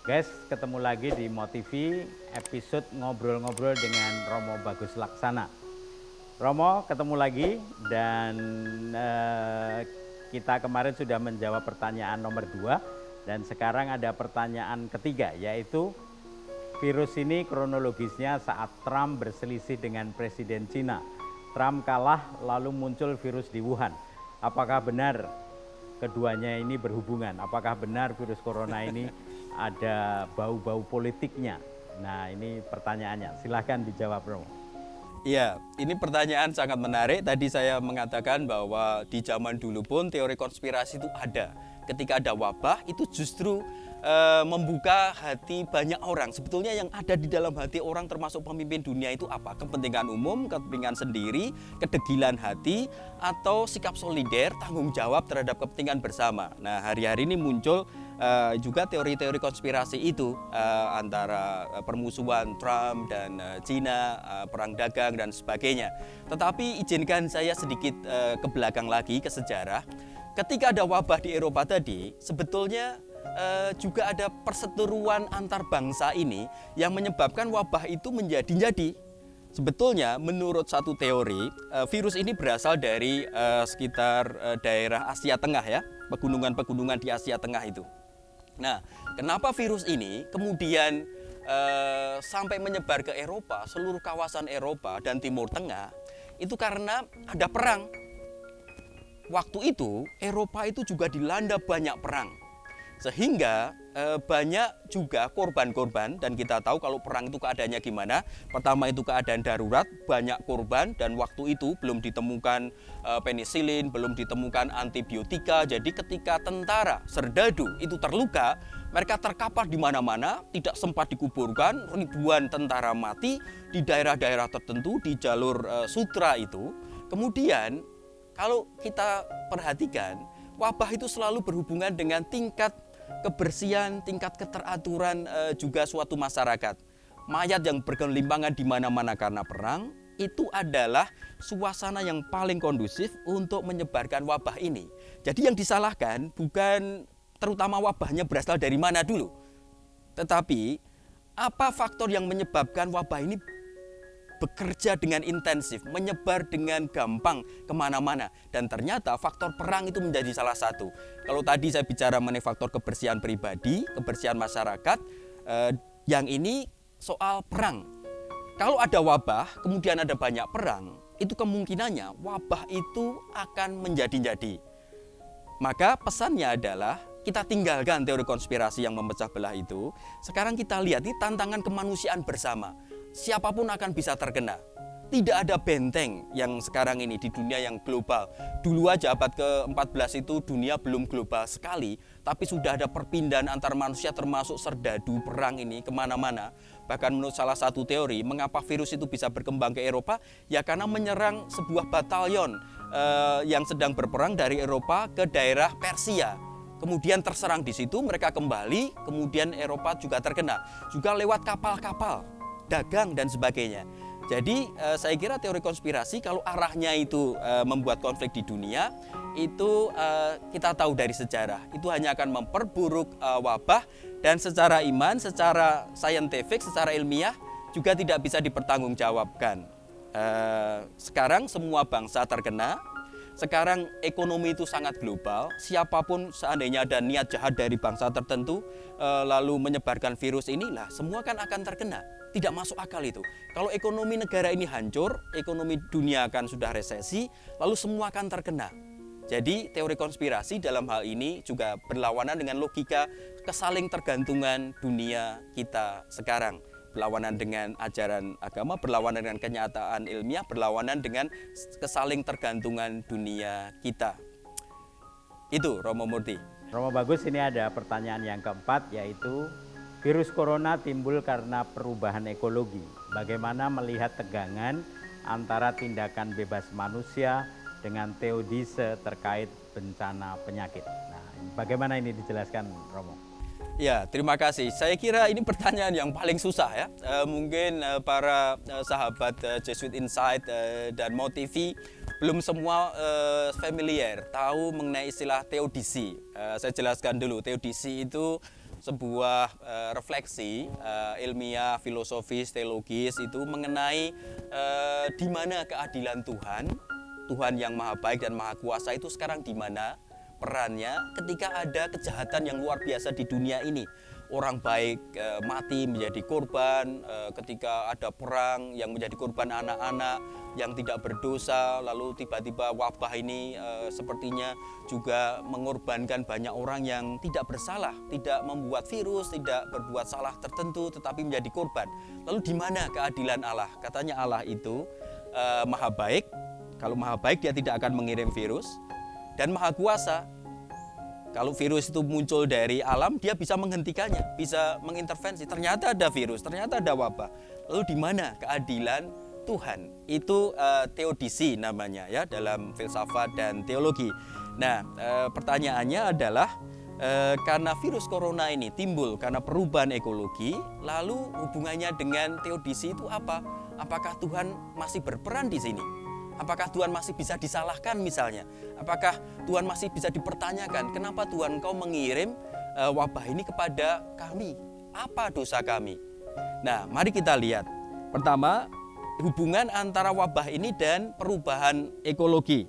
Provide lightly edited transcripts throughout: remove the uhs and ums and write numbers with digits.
Guys, ketemu lagi di MoTV episode ngobrol-ngobrol dengan Romo Bagus Laksana. Romo, ketemu lagi dan kita kemarin sudah menjawab pertanyaan nomor 2 dan sekarang ada pertanyaan ketiga, yaitu virus ini kronologisnya saat Trump berselisih dengan Presiden Cina. Trump kalah lalu muncul virus di Wuhan. Apakah benar keduanya ini berhubungan? Apakah benar virus corona ini ada bau-bau politiknya? Nah, ini pertanyaannya. Silahkan dijawab, Romo. Iya, ini pertanyaan sangat menarik. Tadi saya mengatakan bahwa di zaman dulu pun teori konspirasi itu ada. Ketika ada wabah, itu justru membuka hati banyak orang. Sebetulnya yang ada di dalam hati orang termasuk pemimpin dunia itu apa? Kepentingan umum, kepentingan sendiri, kedegilan hati, atau sikap solider, tanggung jawab terhadap kepentingan bersama. Nah, hari-hari ini muncul juga teori-teori konspirasi itu antara permusuhan Trump dan Cina, perang dagang dan sebagainya. Tetapi izinkan saya sedikit ke belakang lagi ke sejarah. Ketika ada wabah di Eropa tadi, sebetulnya juga ada perseteruan antar bangsa ini yang menyebabkan wabah itu menjadi-jadi. Sebetulnya menurut satu teori, virus ini berasal dari sekitar daerah Asia Tengah ya, pegunungan-pegunungan di Asia Tengah itu. Nah, kenapa virus ini kemudian sampai menyebar ke Eropa, seluruh kawasan Eropa dan Timur Tengah, itu karena ada perang. Waktu itu Eropa itu juga dilanda banyak perang. Sehingga banyak juga korban-korban, dan kita tahu kalau perang itu keadaannya gimana. Pertama itu keadaan darurat, banyak korban, dan waktu itu belum ditemukan penisilin, belum ditemukan antibiotika. Jadi ketika tentara serdadu itu terluka, mereka terkapar di mana-mana, tidak sempat dikuburkan, ribuan tentara mati di daerah-daerah tertentu di jalur sutra itu. Kemudian kalau kita perhatikan, wabah itu selalu berhubungan dengan tingkat kebersihan, tingkat keteraturan juga suatu masyarakat. Mayat yang bergelimpangan di mana-mana karena perang, itu adalah suasana yang paling kondusif untuk menyebarkan wabah ini. Jadi yang disalahkan bukan terutama wabahnya berasal dari mana dulu, tetapi apa faktor yang menyebabkan wabah ini bekerja dengan intensif, menyebar dengan gampang kemana-mana. Dan ternyata faktor perang itu menjadi salah satu. Kalau tadi saya bicara mengenai faktor kebersihan pribadi, kebersihan masyarakat, yang ini soal perang. Kalau ada wabah, kemudian ada banyak perang, itu kemungkinannya wabah itu akan menjadi-jadi. Maka pesannya adalah kita tinggalkan teori konspirasi yang memecah belah itu. Sekarang kita lihat ini tantangan kemanusiaan bersama. Siapapun akan bisa terkena. Tidak ada benteng yang sekarang ini di dunia yang global. Dulu aja abad ke-14 itu dunia belum global sekali, tapi sudah ada perpindahan antar manusia termasuk serdadu perang ini kemana-mana. Bahkan menurut salah satu teori, mengapa virus itu bisa berkembang ke Eropa? Ya karena menyerang sebuah batalion yang sedang berperang dari Eropa ke daerah Persia. Kemudian terserang di situ, mereka kembali, kemudian Eropa juga terkena. Juga lewat kapal-kapal dagang dan sebagainya. Jadi saya kira teori konspirasi kalau arahnya itu membuat konflik di dunia, itu kita tahu dari sejarah, itu hanya akan memperburuk wabah, dan secara iman, secara saintifik, secara ilmiah juga tidak bisa dipertanggungjawabkan. Sekarang semua bangsa terkena. Sekarang ekonomi itu sangat global, siapapun seandainya ada niat jahat dari bangsa tertentu lalu menyebarkan virus inilah, semua kan akan terkena. Tidak masuk akal itu. Kalau ekonomi negara ini hancur, ekonomi dunia akan sudah resesi, lalu semua akan terkena. Jadi teori konspirasi dalam hal ini juga berlawanan dengan logika kesaling tergantungan dunia kita sekarang. Berlawanan dengan ajaran agama, berlawanan dengan kenyataan ilmiah, berlawanan dengan kesaling tergantungan dunia kita. Itu Romo Murti. Romo Bagus, ini ada pertanyaan yang keempat, yaitu virus corona timbul karena perubahan ekologi. Bagaimana melihat tegangan antara tindakan bebas manusia dengan teodise terkait bencana penyakit? Nah, bagaimana ini dijelaskan, Romo? Ya, terima kasih. Saya kira ini pertanyaan yang paling susah ya. Mungkin para sahabat Jesuit Insight dan MoTV belum semua familiar tahu mengenai istilah teodisi. Saya jelaskan dulu, teodisi itu sebuah refleksi ilmiah, filosofis, teologis itu mengenai di mana keadilan Tuhan, Tuhan yang maha baik dan maha kuasa itu sekarang di mana perannya ketika ada kejahatan yang luar biasa di dunia ini. Orang baik mati menjadi korban, ketika ada perang yang menjadi korban anak-anak yang tidak berdosa, lalu tiba-tiba wabah ini sepertinya juga mengorbankan banyak orang yang tidak bersalah, tidak membuat virus, tidak berbuat salah tertentu tetapi menjadi korban. Lalu di mana keadilan Allah? Katanya Allah itu maha baik. Kalau maha baik dia tidak akan mengirim virus, dan maha kuasa. Kalau virus itu muncul dari alam, dia bisa menghentikannya, bisa mengintervensi. Ternyata ada virus, ternyata ada wabah. Lalu di mana keadilan Tuhan? Itu teodisi namanya ya dalam filsafat dan teologi. Nah, pertanyaannya adalah karena virus corona ini timbul karena perubahan ekologi, lalu hubungannya dengan teodisi itu apa? Apakah Tuhan masih berperan di sini? Apakah Tuhan masih bisa disalahkan misalnya? Apakah Tuhan masih bisa dipertanyakan? Kenapa Tuhan Engkau mengirim wabah ini kepada kami? Apa dosa kami? Nah, mari kita lihat. Pertama, hubungan antara wabah ini dan perubahan ekologi.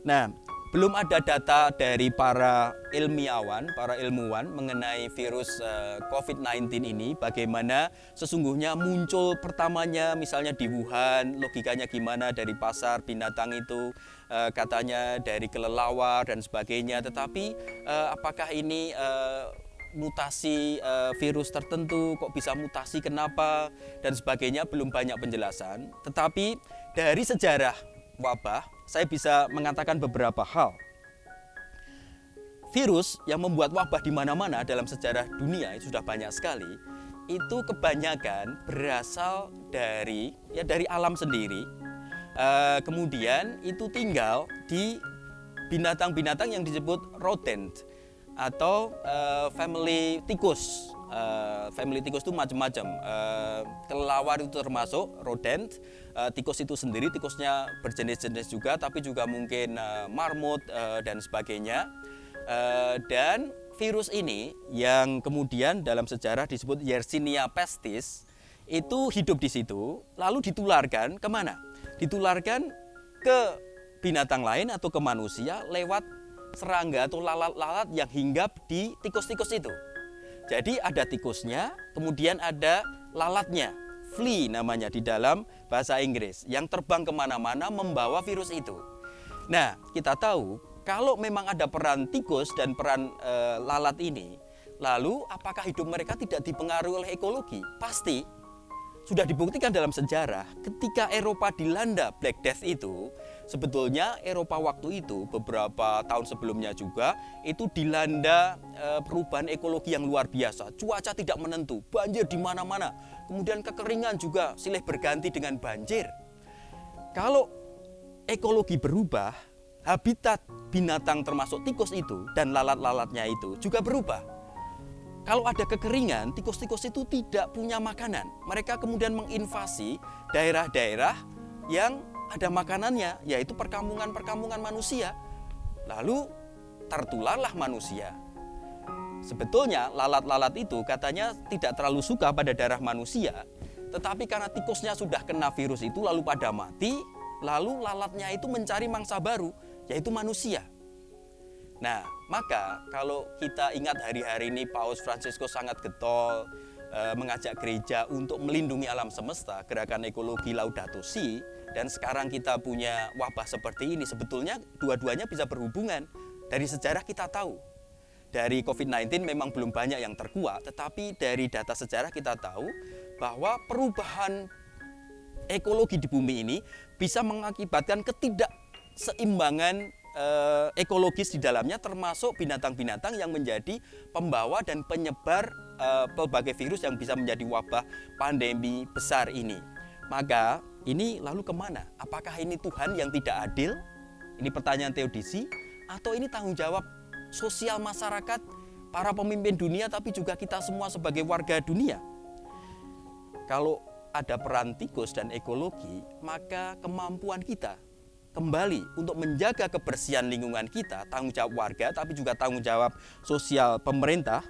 Nah, belum ada data dari para ilmiawan, para ilmuwan mengenai virus COVID-19 ini, bagaimana sesungguhnya muncul pertamanya misalnya di Wuhan, logikanya gimana dari pasar binatang itu, katanya dari kelelawar dan sebagainya, tetapi apakah ini mutasi virus tertentu, kok bisa mutasi, kenapa, dan sebagainya, belum banyak penjelasan. Tetapi dari sejarah wabah, saya bisa mengatakan beberapa hal. Virus yang membuat wabah di mana-mana dalam sejarah dunia itu sudah banyak sekali. Itu kebanyakan berasal dari alam sendiri. Kemudian itu tinggal di binatang-binatang yang disebut rodent atau family tikus. Family tikus itu macam-macam. Kelelawar itu termasuk rodent. Tikus itu sendiri, tikusnya berjenis-jenis juga, tapi juga mungkin marmut dan sebagainya. Dan virus ini yang kemudian dalam sejarah disebut Yersinia pestis itu hidup di situ, lalu ditularkan kemana? Ditularkan ke binatang lain atau ke manusia lewat serangga atau lalat-lalat yang hinggap di tikus-tikus itu. Jadi ada tikusnya, kemudian ada lalatnya, flea namanya di dalam bahasa Inggris, yang terbang kemana-mana membawa virus itu. Nah, kita tahu kalau memang ada peran tikus dan peran lalat ini, lalu apakah hidup mereka tidak dipengaruhi oleh ekologi? Pasti. Sudah dibuktikan dalam sejarah, ketika Eropa dilanda Black Death itu, sebetulnya Eropa waktu itu beberapa tahun sebelumnya juga itu dilanda perubahan ekologi yang luar biasa. Cuaca tidak menentu, banjir di mana-mana. Kemudian kekeringan juga silih berganti dengan banjir. Kalau ekologi berubah, habitat binatang termasuk tikus itu dan lalat-lalatnya itu juga berubah. Kalau ada kekeringan, tikus-tikus itu tidak punya makanan. Mereka kemudian menginvasi daerah-daerah yang ada makanannya, yaitu perkampungan-perkampungan manusia. Lalu tertularlah manusia. Sebetulnya lalat-lalat itu katanya tidak terlalu suka pada darah manusia, tetapi karena tikusnya sudah kena virus itu lalu pada mati, lalu lalatnya itu mencari mangsa baru, yaitu manusia. Nah, maka kalau kita ingat hari-hari ini Paus Fransiskus sangat getol mengajak gereja untuk melindungi alam semesta, gerakan ekologi Laudato Si, dan sekarang kita punya wabah seperti ini, sebetulnya dua-duanya bisa berhubungan. Dari sejarah kita tahu, dari COVID-19 memang belum banyak yang terkuat, tetapi dari data sejarah kita tahu bahwa perubahan ekologi di bumi ini bisa mengakibatkan ketidakseimbangan ekologis di dalamnya, termasuk binatang-binatang yang menjadi pembawa dan penyebar pelbagai virus yang bisa menjadi wabah pandemi besar ini. Maka ini lalu kemana? Apakah ini Tuhan yang tidak adil? Ini pertanyaan teodisi, atau ini tanggung jawab sosial masyarakat, para pemimpin dunia, tapi juga kita semua sebagai warga dunia? Kalau ada peran tikus dan ekologi, maka kemampuan kita kembali untuk menjaga kebersihan lingkungan kita, tanggung jawab warga, tapi juga tanggung jawab sosial pemerintah,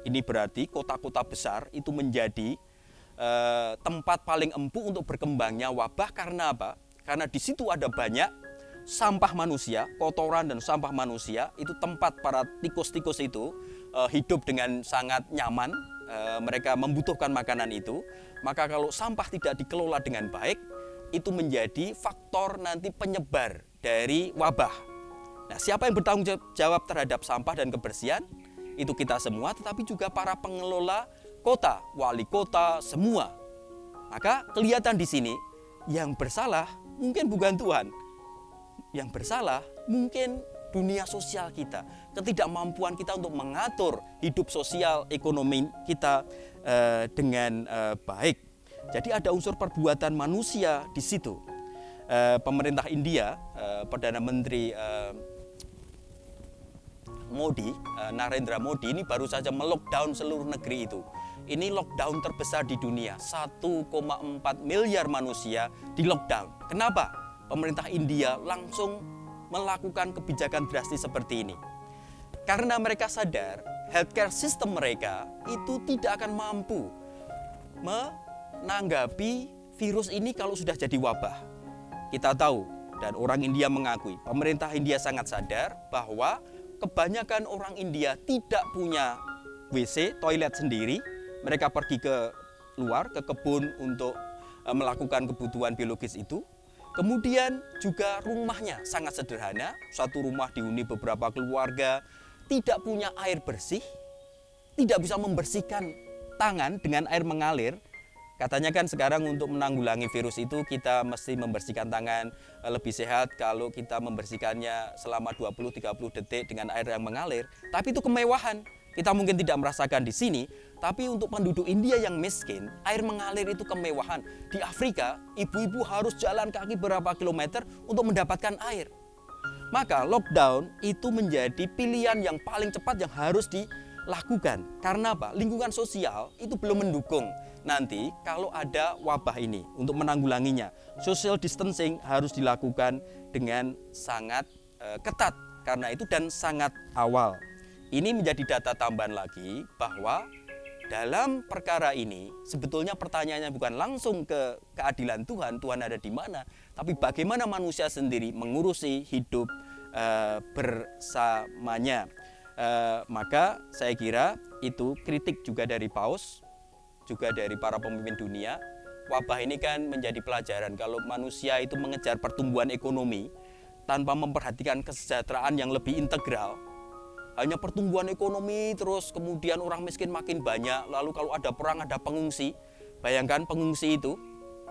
Ini berarti kota-kota besar itu menjadi tempat paling empuk untuk berkembangnya wabah. Karena apa? Karena di situ ada banyak sampah manusia, kotoran dan sampah manusia. Itu tempat para tikus-tikus itu hidup dengan sangat nyaman. Mereka membutuhkan makanan itu. Maka kalau sampah tidak dikelola dengan baik, itu menjadi faktor nanti penyebar dari wabah. Nah, siapa yang bertanggung jawab terhadap sampah dan kebersihan? Itu kita semua, tetapi juga para pengelola kota, wali kota, semua. Maka kelihatan di sini yang bersalah mungkin bukan Tuhan. Yang bersalah mungkin dunia sosial kita, ketidakmampuan kita untuk mengatur hidup sosial ekonomi kita dengan baik. Jadi ada unsur perbuatan manusia di situ. Pemerintah India, Perdana Menteri Modi, Narendra Modi ini baru saja melockdown seluruh negeri itu. Ini lockdown terbesar di dunia, 1,4 miliar manusia di lockdown. Kenapa? Pemerintah India langsung melakukan kebijakan drastis seperti ini. Karena mereka sadar healthcare system mereka itu tidak akan mampu menanggapi virus ini kalau sudah jadi wabah. Kita tahu dan orang India mengakui, pemerintah India sangat sadar bahwa kebanyakan orang India tidak punya WC, toilet sendiri. Mereka pergi ke luar, ke kebun untuk melakukan kebutuhan biologis itu. Kemudian juga rumahnya sangat sederhana. Satu rumah dihuni beberapa keluarga, tidak punya air bersih, tidak bisa membersihkan tangan dengan air mengalir. Katanya kan sekarang untuk menanggulangi virus itu kita mesti membersihkan tangan lebih sehat kalau kita membersihkannya selama 20-30 detik dengan air yang mengalir. Tapi itu kemewahan. Kita mungkin tidak merasakan di sini, tapi untuk penduduk India yang miskin, air mengalir itu kemewahan. Di Afrika, ibu-ibu harus jalan kaki berapa kilometer untuk mendapatkan air. Maka lockdown itu menjadi pilihan yang paling cepat yang harus dilakukan. Karena apa? Lingkungan sosial itu belum mendukung. Nanti kalau ada wabah ini untuk menanggulanginya, social distancing harus dilakukan dengan sangat ketat karena itu dan sangat awal. Ini menjadi data tambahan lagi bahwa dalam perkara ini sebetulnya pertanyaannya bukan langsung ke keadilan Tuhan, Tuhan ada di mana, tapi bagaimana manusia sendiri mengurusi hidup bersamanya. Maka saya kira itu kritik juga dari Paus, juga dari para pemimpin dunia. Wabah ini kan menjadi pelajaran kalau manusia itu mengejar pertumbuhan ekonomi tanpa memperhatikan kesejahteraan yang lebih integral. Hanya pertumbuhan ekonomi terus kemudian orang miskin makin banyak, lalu kalau ada perang ada pengungsi. Bayangkan pengungsi itu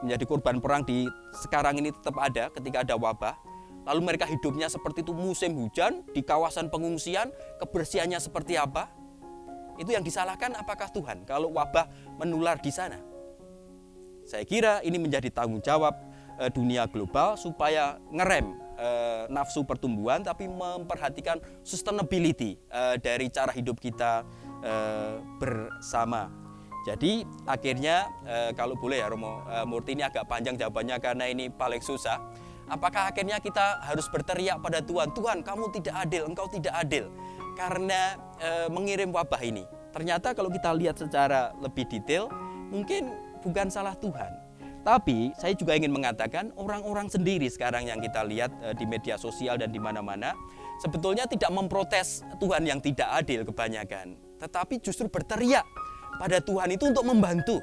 menjadi korban perang di sekarang ini tetap ada ketika ada wabah. Lalu mereka hidupnya seperti itu musim hujan di kawasan pengungsian, kebersihannya seperti apa? Itu yang disalahkan apakah Tuhan kalau wabah menular di sana? Saya kira ini menjadi tanggung jawab dunia global supaya ngerem nafsu pertumbuhan tapi memperhatikan sustainability dari cara hidup kita bersama. Jadi akhirnya kalau boleh ya Romo Murti, ini agak panjang jawabannya karena ini paling susah. Apakah akhirnya kita harus berteriak pada Tuhan, Tuhan kamu tidak adil, engkau tidak adil karena mengirim wabah ini? Ternyata kalau kita lihat secara lebih detail, mungkin bukan salah Tuhan. Tapi saya juga ingin mengatakan orang-orang sendiri sekarang yang kita lihat di media sosial dan di mana-mana, sebetulnya tidak memprotes Tuhan yang tidak adil kebanyakan, tetapi justru berteriak pada Tuhan itu untuk membantu.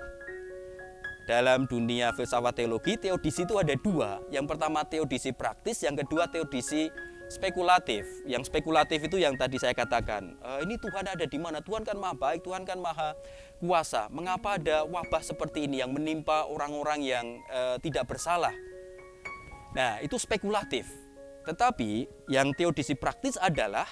Dalam dunia filsafat teologi, teodisi itu ada dua. Yang pertama teodisi praktis, yang kedua teodisi spekulatif. Yang spekulatif itu yang tadi saya katakan, ini Tuhan ada di mana? Tuhan kan maha baik, Tuhan kan maha kuasa. Mengapa ada wabah seperti ini yang menimpa orang-orang yang tidak bersalah? Nah, itu spekulatif. Tetapi yang teodisi praktis adalah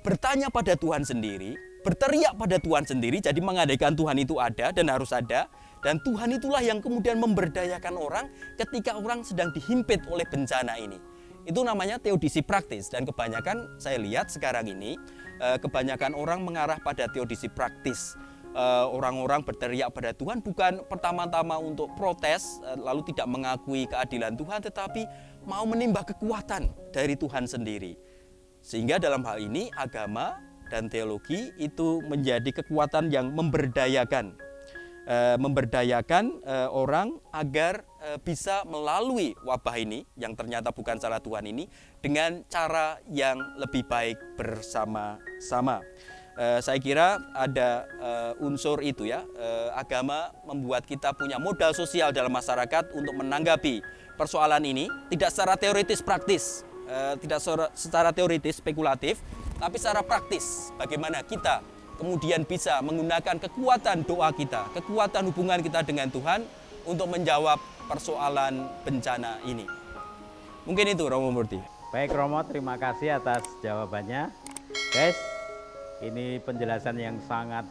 bertanya pada Tuhan sendiri, berteriak pada Tuhan sendiri, jadi mengandaikan Tuhan itu ada dan harus ada. Dan Tuhan itulah yang kemudian memberdayakan orang ketika orang sedang dihimpit oleh bencana ini. Itu namanya teodisi praktis, dan kebanyakan saya lihat sekarang ini kebanyakan orang mengarah pada teodisi praktis. Orang-orang berteriak pada Tuhan bukan pertama-tama untuk protes lalu tidak mengakui keadilan Tuhan, tetapi mau menimba kekuatan dari Tuhan sendiri. Sehingga dalam hal ini agama dan teologi itu menjadi kekuatan yang memberdayakan orang agar bisa melalui wabah ini yang ternyata bukan salah Tuhan ini dengan cara yang lebih baik bersama-sama. Saya kira ada unsur itu ya, agama membuat kita punya modal sosial dalam masyarakat untuk menanggapi persoalan ini tidak secara teoritis praktis, tidak secara teoritis spekulatif, tapi secara praktis bagaimana kita kemudian bisa menggunakan kekuatan doa kita, kekuatan hubungan kita dengan Tuhan untuk menjawab persoalan bencana ini. Mungkin itu Romo Murti. Baik Romo, terima kasih atas jawabannya. Guys, ini penjelasan yang sangat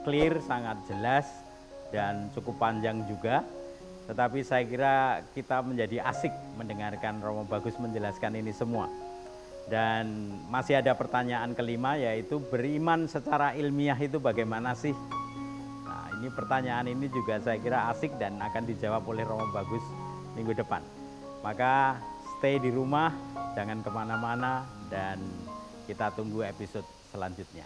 clear, sangat jelas, dan cukup panjang juga. Tetapi saya kira kita menjadi asik mendengarkan Romo Bagus menjelaskan ini semua. Dan masih ada pertanyaan kelima, yaitu beriman secara ilmiah itu bagaimana sih? Nah, ini pertanyaan ini juga saya kira asik dan akan dijawab oleh Romo Bagus minggu depan. Maka stay di rumah, jangan kemana-mana, dan kita tunggu episode selanjutnya.